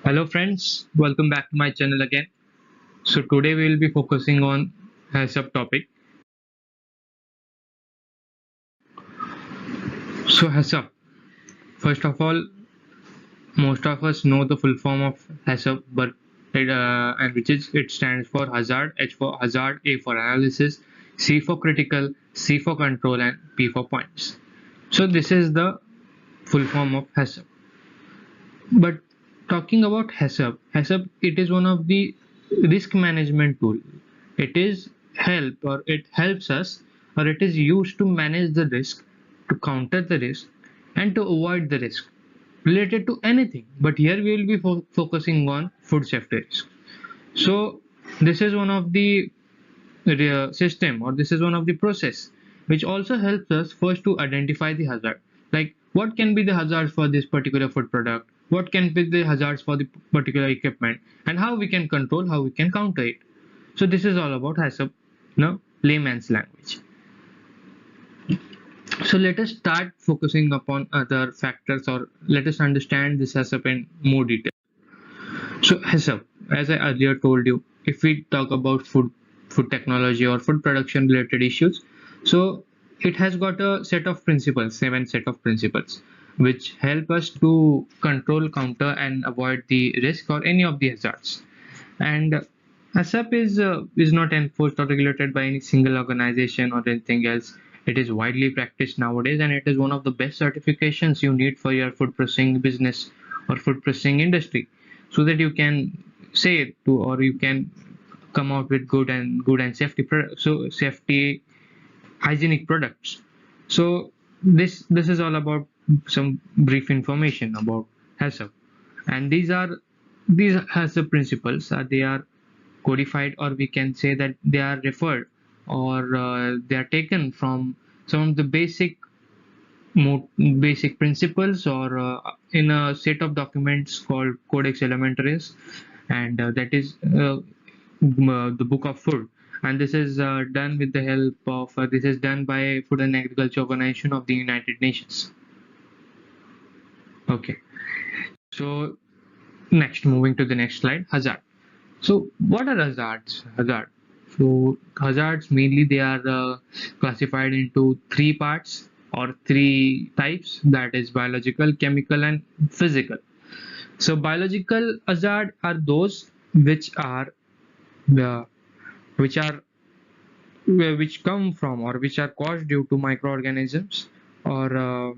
Hello friends, welcome back to my channel again. So today we will be focusing on a subtopic. So HACCP, first of all, most of us know the full form of HACCP, but it stands for hazard, H for hazard, A for analysis, C for critical, C for control, and P for points. So this is the full form of HACCP. But talking about HACCP, it is one of the risk management tool. It is it helps us, or it is used to manage the risk, to counter the risk, and to avoid the risk related to anything. But here we will be focusing on food safety risk. So this is one of the system, or this is one of the process which also helps us first to identify the hazard, like what can be the hazards for this particular food product, what can be the hazards for the particular equipment, and how we can control, how we can counter it. So this is all about HACCP, layman's language. So let us start focusing upon other factors, or let us understand this HACCP in more detail. So HACCP, as I earlier told you, if we talk about food technology or food production related issues, so it has got a set of principles, 7 set of principles, which help us to control, counter, and avoid the risk or any of the hazards. And HACCP is not enforced or regulated by any single organization or anything else. It is widely practiced nowadays, and it is one of the best certifications you need for your food processing business or food processing industry, so that you can say to, or you can come out with good and safety hygienic products. So this is all about some brief information about HACCP, and these HACCP principles they are codified, or we can say that they are referred, or they are taken from some of the basic principles, or in a set of documents called Codex Elementaris, and that is the book of food. And this is done with the help of this is done by Food and Agriculture Organization of the United Nations. Okay, so next, moving to the next slide, hazard. So what are hazard, so hazards mainly they are classified into three parts or three types, that is biological, chemical, and physical. So biological hazard are those uh, which are which come from, or which are caused due to microorganisms, or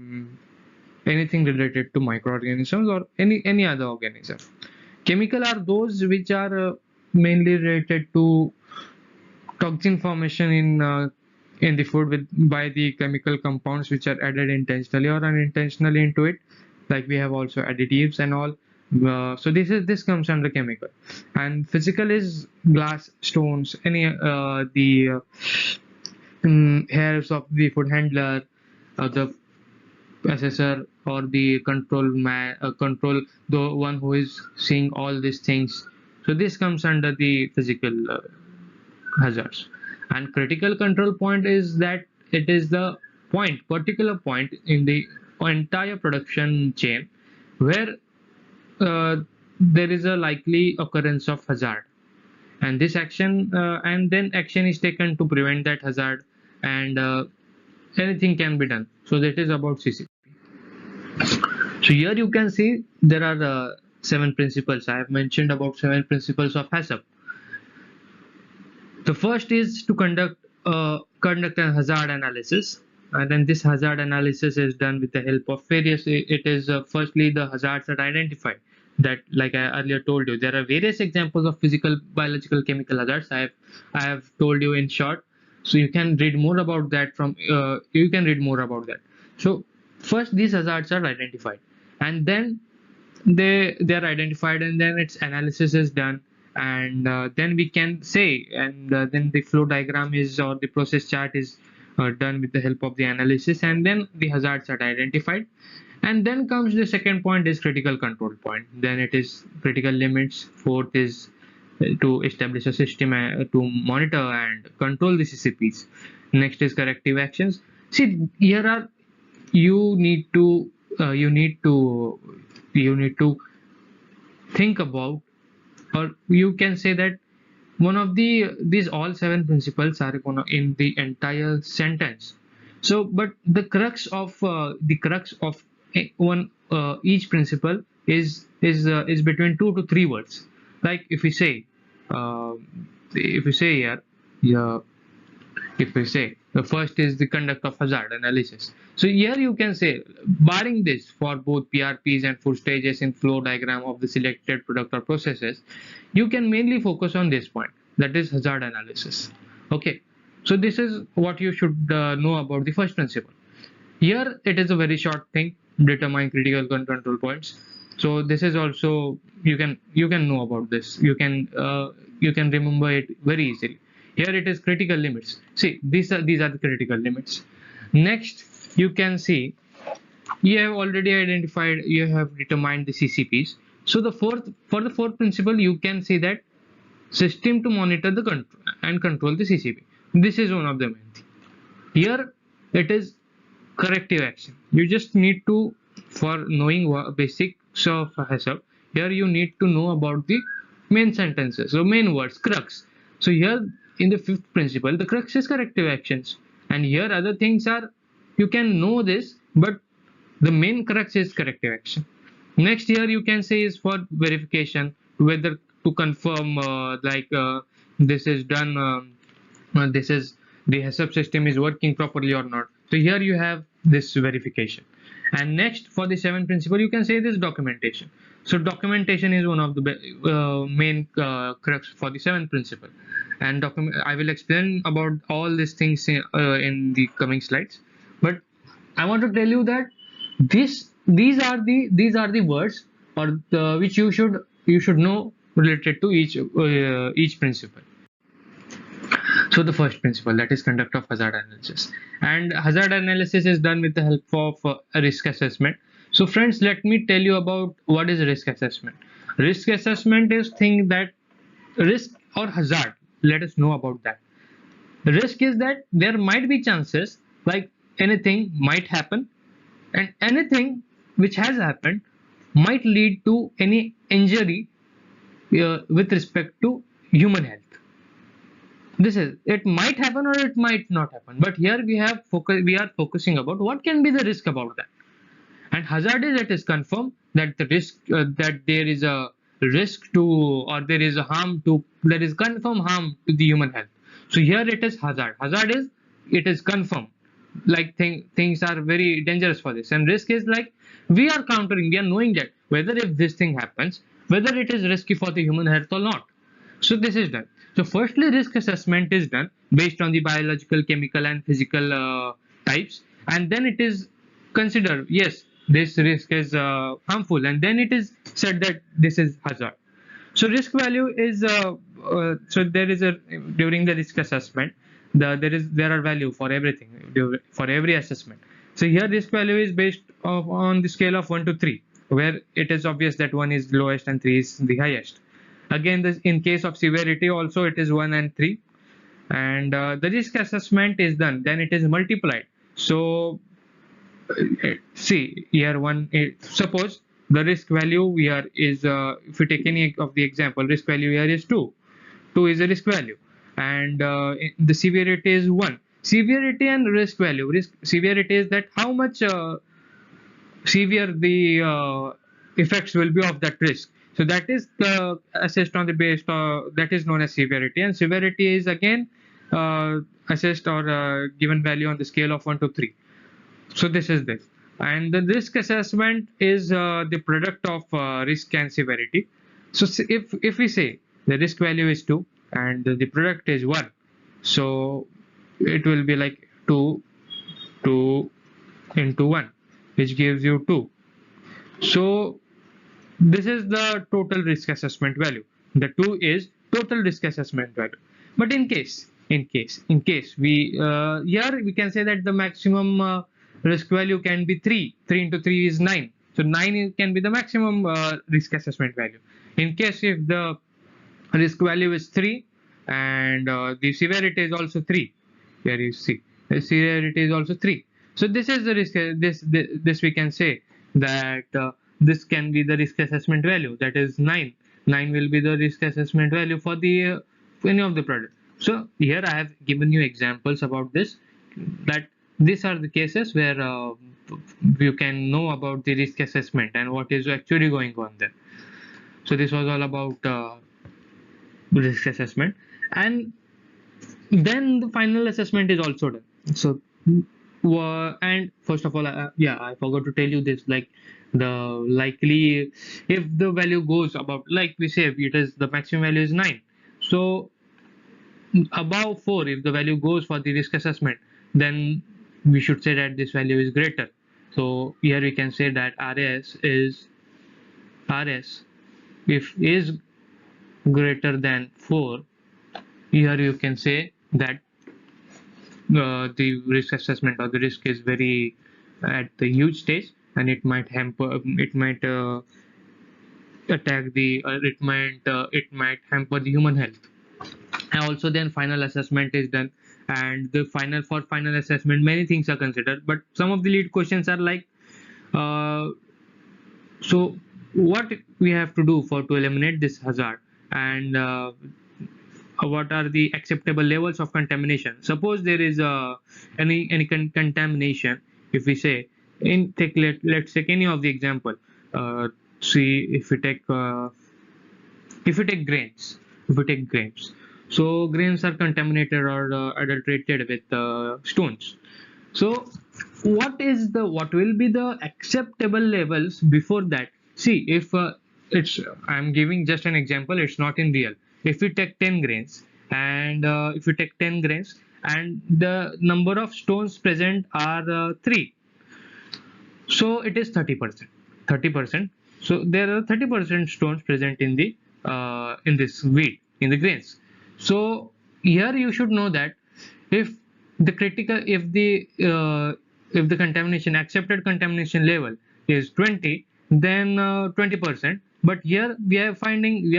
anything related to microorganisms, or any other organism. Chemical are those which are mainly related to toxin formation in the food by the chemical compounds which are added intentionally or unintentionally into it, like we have also additives and all. So this comes under chemical. And physical is glass, stones, any the hairs of the food handler, the assessor, or the control, the one who is seeing all these things. So this comes under the physical hazards. And critical control point is that it is the particular point in the entire production chain where uh, there is a likely occurrence of hazard, and then action is taken to prevent that hazard, and anything can be done. So that is about CCP. So here you can see there are 7 principles. I have mentioned about 7 principles of HACCP. The first is to conduct a hazard analysis, and then this hazard analysis is done with the help of various. It is firstly the hazards are identified. That, like I earlier told you, there are various examples of physical, biological, chemical hazards. I have told you in short, so you can read more about that you can read more about that. So first these hazards are identified, and then they are identified, and then its analysis is done, and then we can say, and then the flow diagram is, or the process chart is done with the help of the analysis, and then the hazards are identified. And then comes the second point, is critical control point. Then it is critical limits. Fourth is to establish a system to monitor and control the CCPs. Next is corrective actions. See, here are you need to you need to think about, or you can say that one of these all seven principles are in the entire sentence. So but the crux of one each principle is between 2 to 3 words. Like uh, if we say here, yeah, if we say the first is the conduct of hazard analysis. So here you can say, barring this for both PRPs and food stages in flow diagram of the selected product or processes, you can mainly focus on this point, that is hazard analysis. Okay, so this is what you should know about the first principle. Here it is a very short thing, determine critical control points. So this is also, you can know about this. You can remember it very easily. Here it is critical limits. See, these are the critical limits. Next, you can see you have already identified, you have determined the CCPs. So the fourth principle, you can say that system to monitor the control and control the CCP. This is one of the main thing. Here it is corrective action. You just need to, for knowing basics of HACCP, here you need to know about the main sentences, so main words, crux. So here in the fifth principle, the crux is corrective actions, and here other things are, you can know this, but the main crux is corrective action. Next, here you can say is for verification, whether to confirm this is done, this is the HACCP system is working properly or not. So here you have this verification. And next, for the seventh principle, you can say this documentation. So documentation is one of the main crux for the seventh principle. And I will explain about all these things in the coming slides. But I want to tell you that these are the words or which you should know related to each principle. So the first principle, that is conduct of hazard analysis, and hazard analysis is done with the help of a risk assessment. So friends, let me tell you about what is risk assessment. Risk assessment is thing that risk or hazard. Let us know about that. Risk is that there might be chances, like anything might happen, and anything which has happened might lead to any injury with respect to human health. This is, it might happen or it might not happen, but here we are focusing about what can be the risk about that. And hazard is, it is confirmed that the risk that there is a risk to, or there is a harm to, there is confirmed harm to the human health. So here it is hazard is, it is confirmed, like things are very dangerous for this. And risk is like we are countering, we are knowing that whether if this thing happens, whether it is risky for the human health or not. So this is done. So firstly, risk assessment is done based on the biological, chemical and physical types, and then it is considered, yes, this risk is harmful, and then it is said that this is hazard. So risk value is so there is a, during the risk assessment, there are value for everything, for every assessment. So here risk value is based on the scale of 1 to 3, where it is obvious that 1 is lowest and 3 is the highest. Again, this, in case of severity also, it is 1 and 3, and the risk assessment is done, then it is multiplied. So see here, suppose the risk value here is if we take any of the example, risk value here is 2 is a risk value, and the severity is 1. Severity and risk value, severity is that how much severe the effects will be of that risk. So that is assessed on the base that is known as severity, and severity is again assessed or given value on the scale of 1 to 3. So this is this, and the risk assessment is the product of risk and severity. So if we say the risk value is 2 and the product is 1, so it will be like 2 into 1, which gives you 2. So this is the total risk assessment value. The 2 is total risk assessment value. But in case we here we can say that the maximum risk value can be 3. 3 into 3 is 9. So 9 can be the maximum risk assessment value. In case if the risk value is 3 and the severity is also 3, here you see the severity is also 3. So this is the risk. This we can say that this can be the risk assessment value, that is 9. 9 will be the risk assessment value for the any of the product. So here I have given you examples about this, that these are the cases where you can know about the risk assessment and what is actually going on there. So this was all about risk assessment, and then the final assessment is also done. So and first of all, yeah, I forgot to tell you this, like the likely, if the value goes about, like we say, if it is the maximum value is 9, so above 4, if the value goes for the risk assessment, then we should say that this value is greater. So here we can say that rs if is greater than 4, here you can say that the risk assessment or the risk is very at the huge stage, and it might hamper, it might attack the it might hamper the human health. And also then final assessment is done, and the final assessment many things are considered, but some of the lead questions are like so what we have to do to eliminate this hazard, and what are the acceptable levels of contamination. Suppose there is any contamination, if we say let's take any of the example. See, if we take grains, so grains are contaminated or adulterated with stones. So what will be the acceptable levels before that? See, if I'm giving just an example, it's not in real. If we take 10 grains, and and the number of stones present are 3, so it is 30%. So there are 30% stones present in the in this wheat, in the grains. So here you should know that if the contamination, accepted contamination level is 20, then 20%, but here we are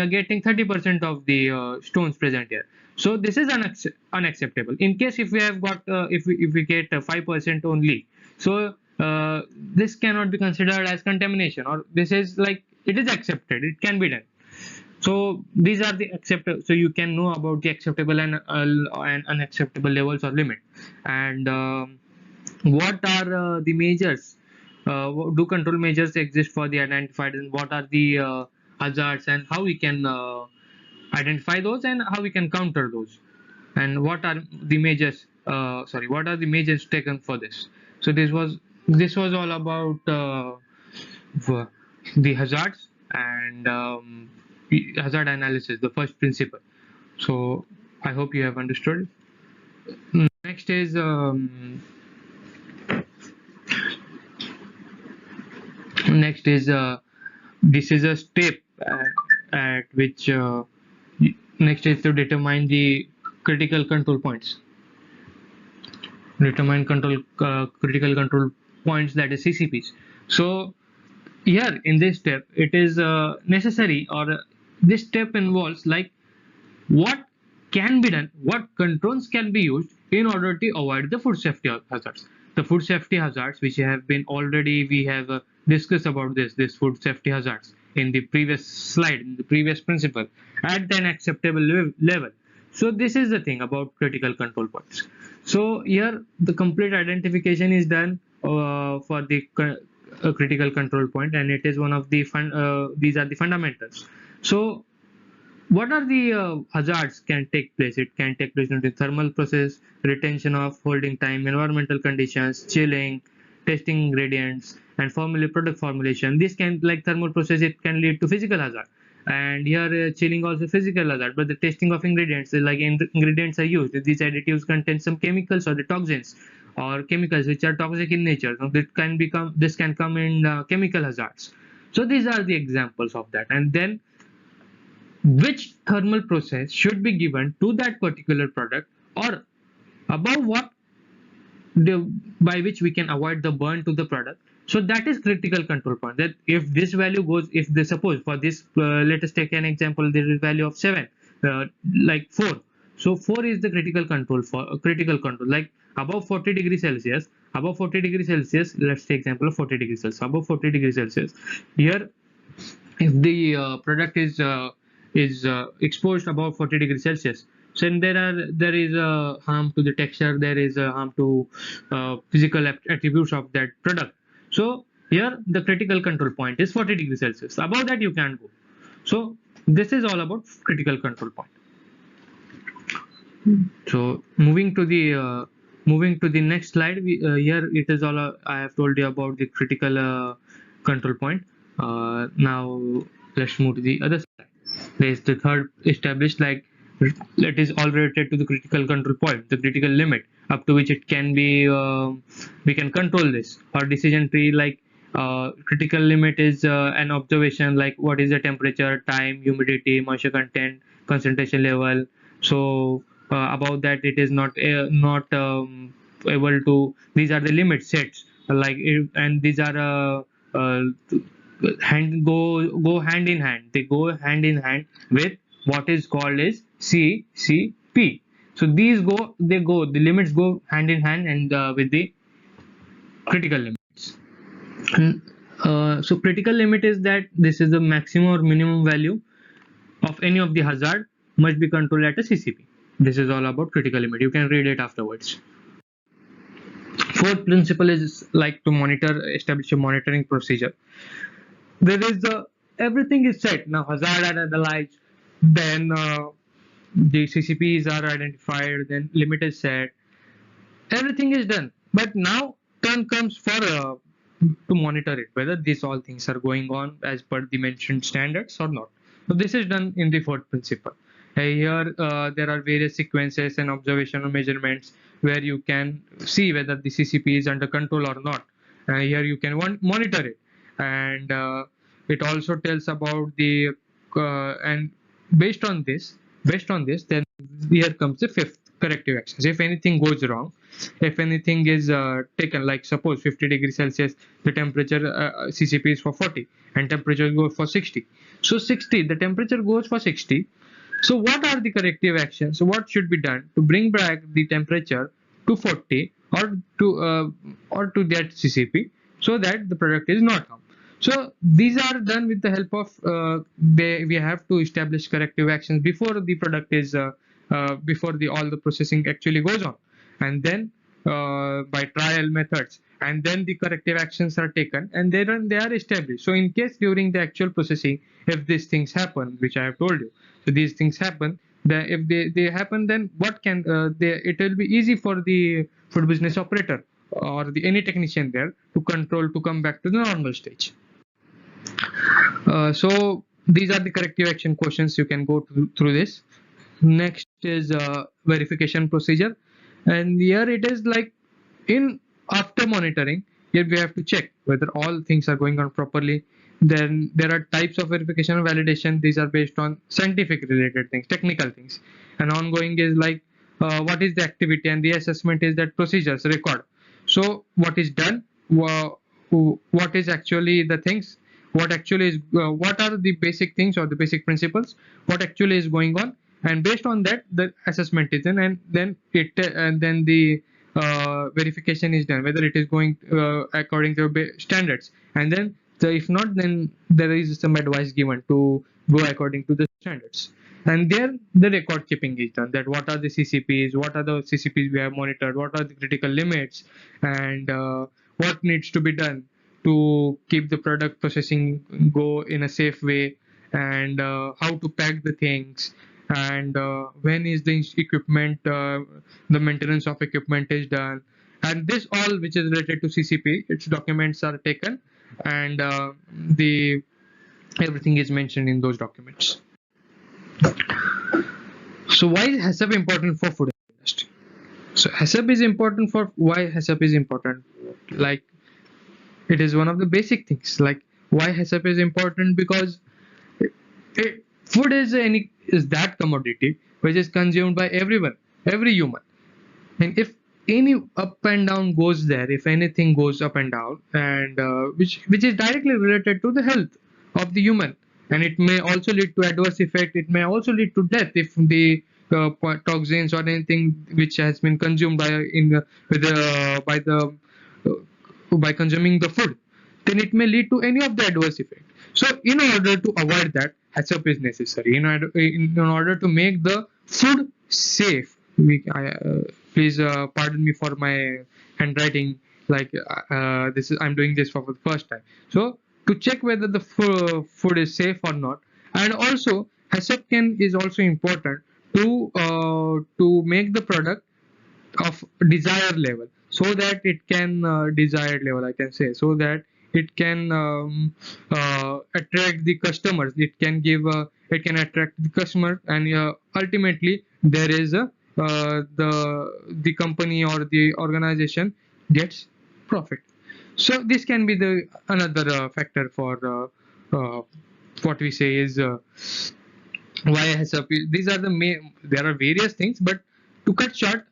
getting 30% of the stones present here. So this is unacceptable. In case if we have got if we get 5% only, so this cannot be considered as contamination, or this is like, it is accepted, it can be done. So these are the acceptable. So you can know about the acceptable and unacceptable levels or limit, and what are the measures. Do control measures exist for the identified, and what are the hazards, and how we can identify those, and how we can counter those, and what are the measures taken for this. So this was all about the hazards and hazard analysis, the first principle. So I hope you have understood. Next is this is a step at which next is to determine the critical control points. Determine critical control points, that is CCPs. So here in this step, it is necessary, or this step involves like what can be done, what controls can be used in order to avoid the food safety hazards. The food safety hazards, which have been already we have discussed about this food safety hazards in the previous slide, in the previous principle, at an acceptable level. So this is the thing about critical control points. So here the complete identification is done for the critical control point, and it is one of the these are the fundamentals. So what are the hazards can take place? It can take place in the thermal process, retention of holding time, environmental conditions, chilling, testing ingredients, and product formulation. This can, like thermal process, it can lead to physical hazard, and here chilling also physical hazard. But the testing of ingredients, like ingredients are used, these additives contain some chemicals or the toxins or chemicals which are toxic in nature. So this can come in chemical hazards. So these are the examples of that. And then which thermal process should be given to that particular product, or above what by which we can avoid the burn to the product. So that is critical control point, that if this value goes, if they suppose for this let us take an example, there is value of 7, like 4. So 4 is the critical control, like above 40 degrees Celsius, Above 40 degrees Celsius, let's take example of 40 degrees Celsius. Above 40 degrees Celsius, here if the product is exposed above 40 degrees Celsius, so then there is a harm to the texture, there is a harm to physical attributes of that product. So here the critical control point is 40 degrees Celsius. Above that you can't go. So this is all about critical control point. So moving to the next slide, here it is all I have told you about the critical control point. Now let's move to the other slide. There is the third established, like it is all related to the critical control point, the critical limit up to which it can be we can control this, or decision tree, like critical limit is an observation like what is the temperature, time, humidity, moisture content, concentration level. So above that it is not able to, these are the limit sets, like and these are go hand in hand, they go hand in hand with what is called as CCP. So these the limits go hand in hand and with the critical limits. And, so critical limit is that this is the maximum or minimum value of any of the hazard must be controlled at a CCP. This is all about critical limit. You can read it afterwards. Fourth principle is like to establish a monitoring procedure. There is everything is set now. Hazard are analyzed, then the CCPs are identified, then limit is set. Everything is done, but now turn comes for to monitor it, whether these all things are going on as per the mentioned standards or not. So this is done in the fourth principle. Here there are various sequences and observational measurements where you can see whether the CCP is under control or not. Here you can monitor it, and it also tells about the and based on this, then here comes the fifth, corrective actions. If anything goes wrong, if anything is taken, like suppose 50 degrees Celsius, the temperature CCP is for 40 and temperature goes for 60. So 60, the temperature goes for 60. So what are the corrective actions? So what should be done to bring back the temperature to 40 or to that CCP, so that the product is not harmed? So these are done with the help of we have to establish corrective actions before the product is before all the processing actually goes on, and then by trial methods, and then the corrective actions are taken and they are established. So in case during the actual processing, if these things happen, which I have told you, so these things happen, then if they happen, then what can it will be easy for the food business operator or any technician there to control, to come back to the normal stage. So these are the corrective action questions. You can go through this. Next is verification procedure, and here it is like in after monitoring, here we have to check whether all things are going on properly. Then there are types of verification and validation. These are based on scientific related things, technical things. And ongoing is like what is the activity, and the assessment is that procedures record. So what is done, what is actually the things, what actually is what are the basic things or the basic principles, what actually is going on, and based on that the assessment is done, and then the verification is done whether it is going according to standards, and then if not, then there is some advice given to go according to the standards. And there the record keeping is done, that what are the CCPs, what are the CCPs we have monitored, what are the critical limits, and what needs to be done to keep the product processing go in a safe way, and how to pack the things, and when is the equipment, the maintenance of equipment is done, and this all which is related to CCP, its documents are taken, and the everything is mentioned in those documents. So why is HACCP important for food industry? So HACCP is important for, why HACCP is important? Like it is one of the basic things. Like why HACCP is important? Because food is that commodity which is consumed by everyone, every human, and if any up and down goes there, if anything goes up and down, and which is directly related to the health of the human, and it may also lead to adverse effect, it may also lead to death if the toxins or anything which has been consumed by the by consuming the food, then it may lead to any of the adverse effect. So in order to avoid that, HACCP is necessary. In order to make the food safe, please pardon me for my handwriting. Like this is I'm doing this for the first time. So to check whether the food is safe or not, and also HACCP is also important to make the product of desired level, so that it can desired level I can say, so that it can attract the customers. It can attract the customer, and ultimately there is a the company or the organization gets profit. So this can be the another factor for what we say is why HACCP. These are the main. There are various things, but to cut short,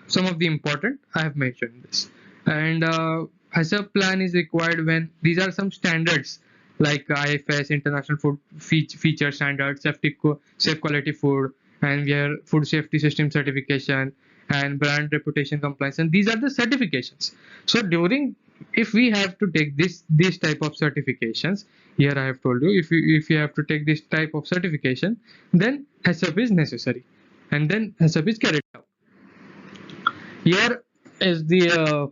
some of the important I have mentioned this. And HACCP plan is required when these are some standards like IFS, International Food Feature Standards, Safe Quality Food, and we have Food Safety System certification and brand reputation compliance. And these are the certifications. So during, if we have to take this type of certifications, here I have told you, if you have to take this type of certification, then HACCP is necessary, and then HACCP is carried out. Here is the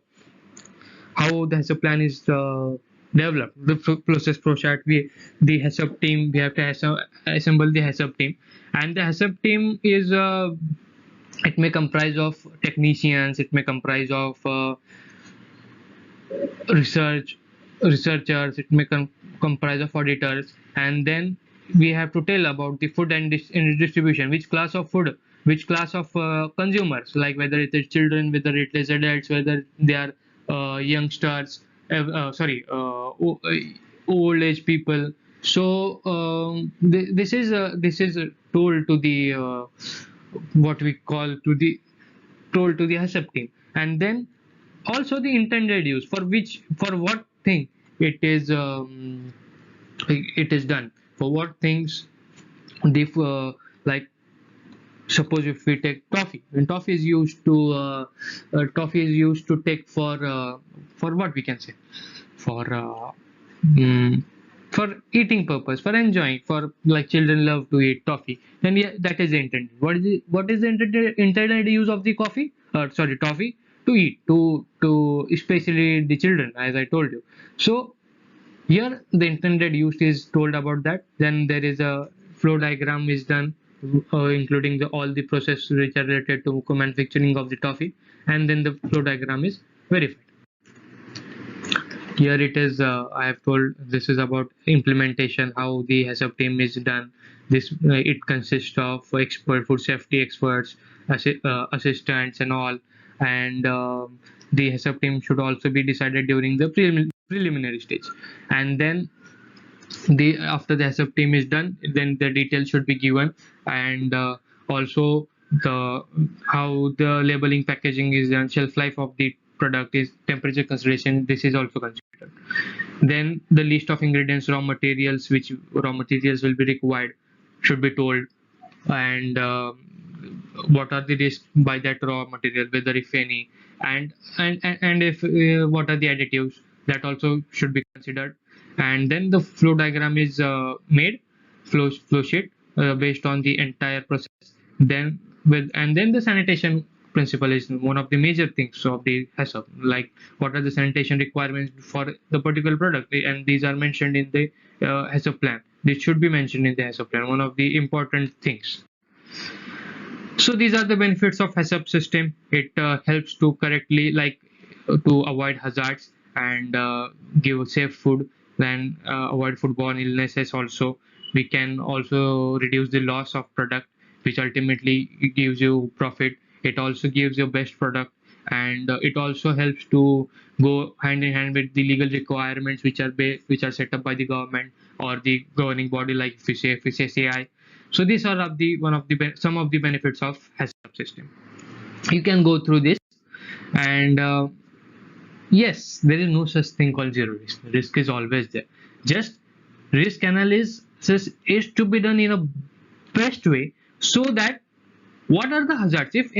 how the HACCP plan is developed. The process flowchart. The HACCP team. We have to assemble the HACCP team, and the HACCP team is it may comprise of technicians. It may comprise of researchers. It may comprise of auditors, and then we have to tell about the food and distribution, which class of food, which class of consumers, like whether it is children, whether it is adults, whether they are youngsters, old age people. So this is told to the what we call to the told to the HACCP team, and then also the intended use, for what thing it is done, for what things the like suppose if we take toffee, and toffee is used to take for what we can say, for for eating purpose, for enjoying, for like children love to eat toffee, then yeah, that is intended. What is the intended use of the toffee? To eat, to especially the children, as I told you. So here the intended use is told about that. Then there is a flow diagram is done, including all the process which are related to manufacturing of the toffee, and then the flow diagram is verified. Here it is. I have told this is about implementation, how the HACCP team is done. This it consists of food safety experts, assistants, and all. And the HACCP team should also be decided during the preliminary stage. And then after the HACCP team is done, then the details should be given, and also the how the labeling, packaging is done, shelf life of the product is, temperature consideration, this is also considered. Then the list of ingredients, which raw materials will be required should be told, and what are the risks by that raw material, whether if any, and if what are the additives, that also should be considered. And then the flow diagram is made, flow sheet based on the entire process. Then the sanitation principle is one of the major things of the HACCP, like what are the sanitation requirements for the particular product, and these are mentioned in the HACCP plan. This should be mentioned in the HACCP plan, one of the important things. So these are the benefits of HACCP system. It helps to correctly, like to avoid hazards and give safe food, then avoid foodborne illnesses. Also, we can also reduce the loss of product, which ultimately gives you profit. It also gives you best product, and it also helps to go hand in hand with the legal requirements which are set up by the government or the governing body, like FSSAI. So these are some of the benefits of HACCP system. You can go through this, and yes, there is no such thing called zero risk. Risk is always there. Just risk analysis is to be done in a best way, so that what are the hazards? If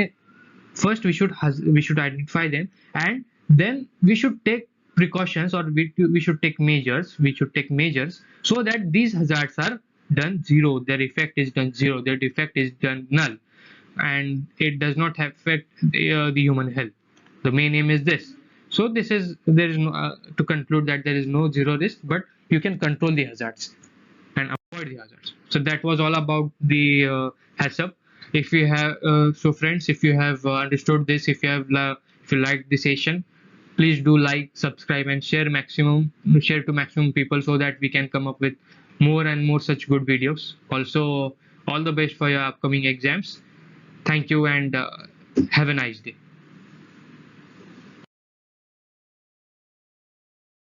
first we should identify them, and then we should take precautions, or we should take measures. We should take measures so that these hazards are done zero. Their effect is done zero. Their effect is done null, and it does not affect the human health. The main aim is this. So this is there is no to conclude that there is no zero risk, but you can control the hazards and avoid the hazards. So that was all about the HACCP. If you have so friends, if you have understood this, if you liked the session, please do like, subscribe, and share to maximum people, so that we can come up with more and more such good videos. Also, all the best for your upcoming exams. Thank you, and have a nice day.